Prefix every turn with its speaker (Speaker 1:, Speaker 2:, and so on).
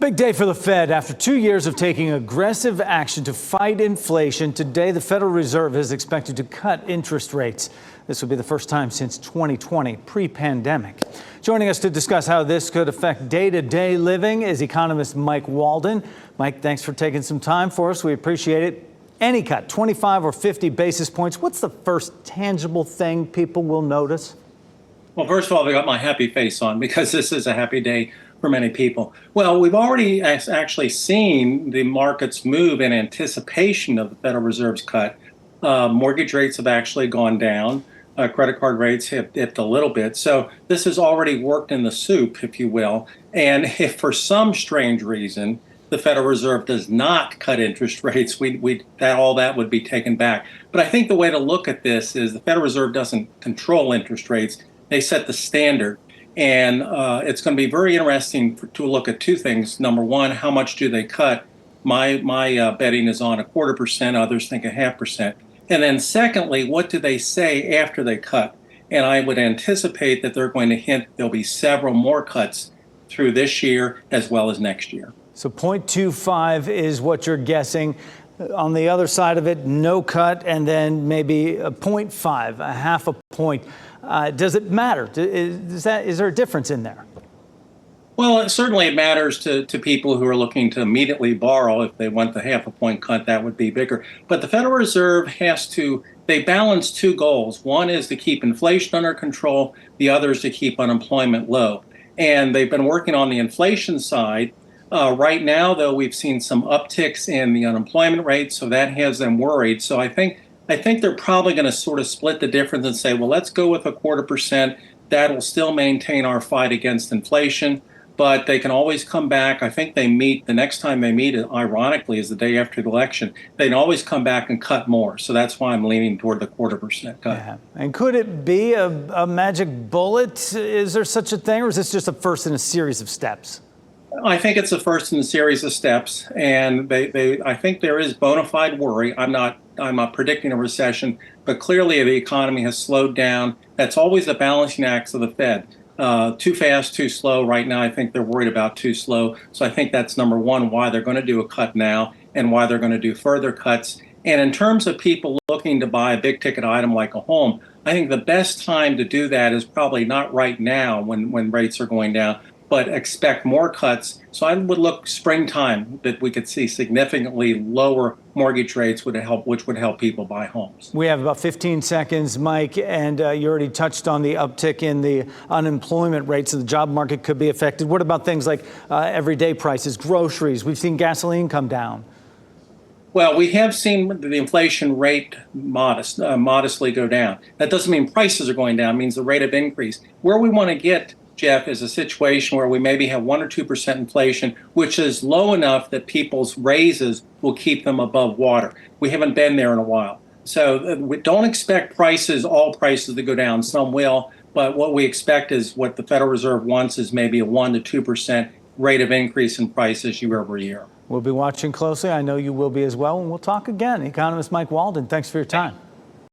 Speaker 1: Big day for the Fed. After 2 years of taking aggressive action to fight inflation, today the Federal Reserve is expected to cut interest rates. This will be the first time since 2020, pre-pandemic. Joining us to discuss how this could affect day-to-day living is economist Mike Walden. Mike, thanks for taking some time for us. We appreciate it. Any cut, 25 or 50 basis points, what's the first tangible thing people will notice?
Speaker 2: Well, first of all, I got my happy face on because this is a happy day for many people. Well, we've already actually seen the markets move in anticipation of the Federal Reserve's cut. Mortgage rates have actually gone down. Credit card rates have dipped a little bit. So this has already worked in the soup, if you will. And if for some strange reason the Federal Reserve does not cut interest rates, all that would be taken back. But I think the way to look at this is the Federal Reserve doesn't control interest rates. They set the standard. And it's going to be very interesting to look at two things. Number one, how much do they cut? My betting is on 0.25%. Others think 0.5%. And then secondly, what do they say after they cut? And I would anticipate that they're going to hint there'll be several more cuts through this year as well as next year.
Speaker 1: So 0.25 is what you're guessing. On the other side of it, no cut, and then maybe a 0.5, a half a point. Does it matter? Is there a difference in there?
Speaker 2: Well, certainly it matters to people who are looking to immediately borrow. If they want the half a point cut, that would be bigger. But the Federal Reserve they balance two goals. One is to keep inflation under control. The other is to keep unemployment low. And they've been working on the inflation side. Right now, though, we've seen some upticks in the unemployment rate, so that has them worried. So I think they're probably going to sort of split the difference and say, well, let's go with 0.25%. That'll still maintain our fight against inflation, but they can always come back. I think the next time they meet, ironically, is the day after the election. They can always come back and cut more. So that's why I'm leaning toward the 0.25% cut.
Speaker 1: Yeah. And could it be a magic bullet? Is there such a thing, or is this just a first in a series of steps?
Speaker 2: I think it's the first in a series of steps, and I think there is bona fide worry. I'm not predicting a recession, but clearly the economy has slowed down. That's always the balancing act of the Fed. Too fast, too slow. Right now, I think they're worried about too slow. So I think that's number one, why they're going to do a cut now and why they're going to do further cuts. And in terms of people looking to buy a big ticket item like a home, I think the best time to do that is probably not right now when rates are going down, but expect more cuts. So I would look springtime that we could see significantly lower mortgage rates which would help people buy homes.
Speaker 1: We have about 15 seconds, Mike, and you already touched on the uptick in the unemployment rates, so the job market could be affected. What about things like everyday prices, groceries? We've seen gasoline come down.
Speaker 2: Well, we have seen the inflation rate modestly go down. That doesn't mean prices are going down. It means the rate of increase. Where we want to get, Jeff, is a situation where we maybe have 1 or 2% inflation, which is low enough that people's raises will keep them above water. We haven't been there in a while. So we don't expect all prices to go down. Some will, but what we expect is what the Federal Reserve wants is maybe a 1 to 2% rate of increase in prices year over year.
Speaker 1: We'll be watching closely. I know you will be as well, and we'll talk again. Economist Mike Walden, thanks for your time.